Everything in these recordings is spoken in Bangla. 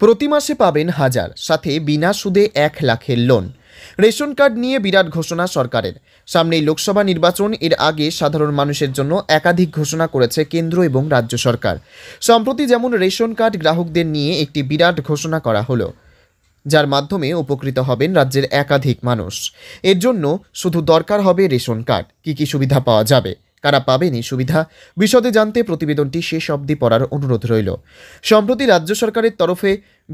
প্রতি মাসে পাবেন 1000, সাথে বিনা সুদে 1 লাখের লোন। রেশন কার্ড নিয়ে বিরাট ঘোষণা সরকারের। সামনেই লোকসভা নির্বাচন, এর আগে সাধারণ মানুষের জন্য একাধিক ঘোষণা করেছে কেন্দ্র এবং রাজ্য সরকার। সম্প্রতি যেমন রেশন কার্ড গ্রাহকদের নিয়ে একটি বিরাট ঘোষণা করা হলো, যার মাধ্যমে উপকৃত হবেন রাজ্যের একাধিক মানুষ। এর জন্য শুধু দরকার হবে রেশন কার্ড। কী সুবিধা পাওয়া যাবে, কারা পাবেন এই সুবিধা, বিশদে জানতে প্রতিবেদনটি শেষ অবধি পড়ার অনুরোধ রইল। সম্প্রতি রাজ্য সরকারের তরফে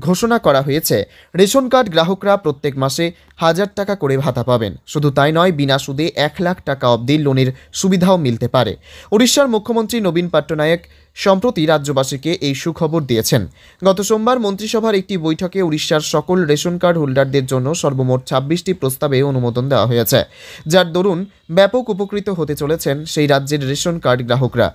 ঘোষণা করা হয়েছে, রেশন কার্ড গ্রাহকরা প্রত্যেক মাসে 1000 টাকা করে ভাতা পাবেন। শুধু তাই নয়, বিনা সুদে 1 লাখ টাকা অবধি লোনের সুবিধাও মিলতে পারে। উড়িষ্যার মুখ্যমন্ত্রী নবীন পট্টনায়ক সম্প্রতি রাজ্যবাসীকে এই সুখবর দিয়েছেন। গত সোমবার মন্ত্রিসভার একটি বৈঠকে উড়িষ্যার সকল রেশন কার্ড হোল্ডারদের জন্য সর্বমোট 26টি প্রস্তাবে অনুমোদন দেওয়া হয়েছে, যার দরুন ব্যাপক উপকৃত হতে চলেছেন সেই রাজ্যের রেশন কার্ড গ্রাহকরা।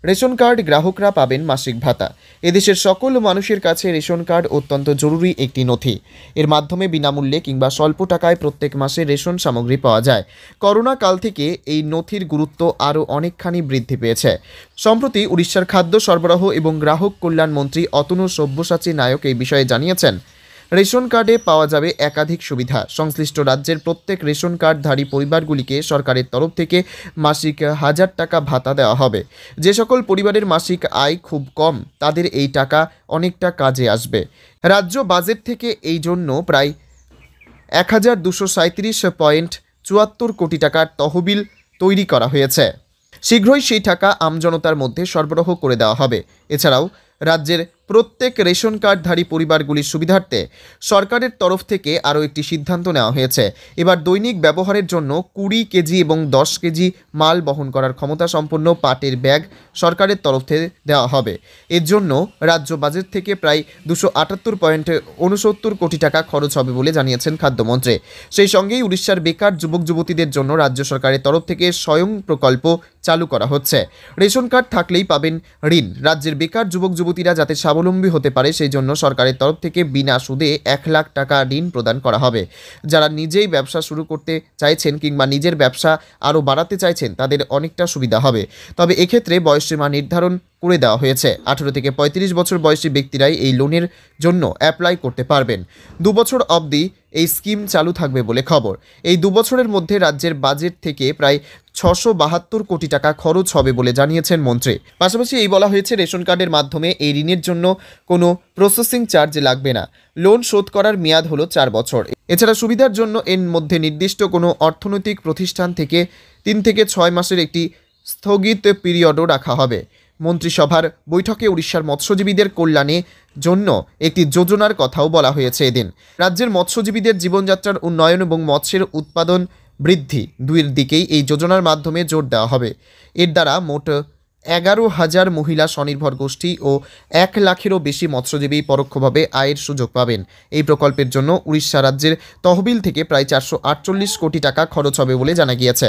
রেশন কার্ড গ্রাহকরা পাবেন মাসিক ভাতা। এদেশের সকল মানুষের কাছে রেশন কার্ড অত্যন্ত জরুরি একটি নথি। এর মাধ্যমে বিনামূল্যে কিংবা স্বল্প টাকায় প্রত্যেক মাসে রেশন সামগ্রী পাওয়া যায়। করোনা কাল থেকে এই নথির গুরুত্ব আরও অনেকখানি বৃদ্ধি পেয়েছে। সম্প্রতি উড়িষ্যার খাদ্য সরবরাহ এবং গ্রাহক কল্যাণ মন্ত্রী অতনু সব্যসাচী নায়ক এই বিষয়ে জানিয়েছেন, রেশন কার্ডে পাওয়া যাবে একাধিক সুবিধা। সংশ্লিষ্ট রাজ্যের প্রত্যেক রেশন কার্ডধারী পরিবারগুলিকে সরকারের তরফ থেকে মাসিক 1000 টাকা ভাতা দেওয়া হবে। যে সকল পরিবারের মাসিক আয় খুব কম, তাদের এই টাকা অনেকটা কাজে আসবে। রাজ্য বাজেট থেকে এই জন্য প্রায় 1237.74 কোটি টাকার তহবিল তৈরি করা হয়েছে। শীঘ্রই সেই টাকা আমজনতার মধ্যে সরবরাহ করে দেওয়া হবে। এছাড়াও রাজ্যের প্রত্যেক রেশন কার্ডধারী পরিবারগুলির সুবিধার্থে সরকারের তরফ থেকে আরও একটি সিদ্ধান্ত নেওয়া হয়েছে। এবার দৈনিক ব্যবহারের জন্য 20 কেজি এবং 10 কেজি মাল বহন করার ক্ষমতা সম্পন্ন পাটের ব্যাগ সরকারের তরফ থেকে দেওয়া হবে। এর জন্য রাজ্য বাজেট থেকে প্রায় 278.69 কোটি টাকা খরচ হবে বলে জানিয়েছেন খাদ্যমন্ত্রী। সেই সঙ্গেই উড়িষ্যার বেকার যুবক যুবতীদের জন্য রাজ্য সরকারের তরফ থেকে স্বয়ং প্রকল্প চালু করা হচ্ছে। রেশন কার্ড থাকলেই পাবেন ঋণ। রাজ্যের বেকার যুবক যুবতীরা যাতে স্বাবলম্বী হতে পারে, সেই জন্য সরকারের তরফ থেকে বিনা সুদে 1 লাখ টাকা ঋণ প্রদান করা হবে। যারা নিজেই ব্যবসা শুরু করতে চাইছেন কিংবা নিজের ব্যবসা আরও বাড়াতে চাইছেন, তাদের অনেকটা সুবিধা হবে। তবে এক্ষেত্রে বয়সসীমা নির্ধারণ করে দেওয়া হয়েছে। 18 থেকে 35 বছর বয়সী ব্যক্তিরাই এই লোনের জন্য অ্যাপ্লাই করতে পারবেন। 2 বছর অবধি এই স্কিম চালু থাকবে বলে খবর। এই 2 বছরের মধ্যে রাজ্যের বাজেট থেকে প্রায় 672 কোটি টাকা খরচ হবে বলে জানিয়েছেন মন্ত্রী। পাশাপাশি এই বলা হয়েছে, রেশন কার্ডের মাধ্যমে এই ঋণের জন্য কোনো প্রসেসিং চার্জ লাগবে না। লোন শোধ করার মেয়াদ হলো 4 বছর। এছাড়া সুবিধার জন্য এর মধ্যে নির্দিষ্ট কোনো অর্থনৈতিক প্রতিষ্ঠান থেকে 3 থেকে 6 মাসের একটি স্থগিত পিরিয়ডও রাখা হবে। মন্ত্রিসভার বৈঠকে উড়িষ্যার মৎস্যজীবীদের কল্যাণে জন্য একটি যোজনার কথাও বলা হয়েছে এদিন। রাজ্যের মৎস্যজীবীদের জীবনযাত্রার উন্নয়ন এবং মৎস্যের উৎপাদন বৃদ্ধি, দুইয়ের দিকেই এই যোজনার মাধ্যমে জোর দেওয়া হবে। এর দ্বারা মোট 11,000 মহিলা স্বনির্ভর গোষ্ঠী ও 1 লাখেরও বেশি মৎস্যজীবী পরোক্ষভাবে আয়ের সুযোগ পাবেন। এই প্রকল্পের জন্য উড়িষ্যা রাজ্যের তহবিল থেকে প্রায় 448 কোটি টাকা খরচ হবে বলে জানা গিয়েছে।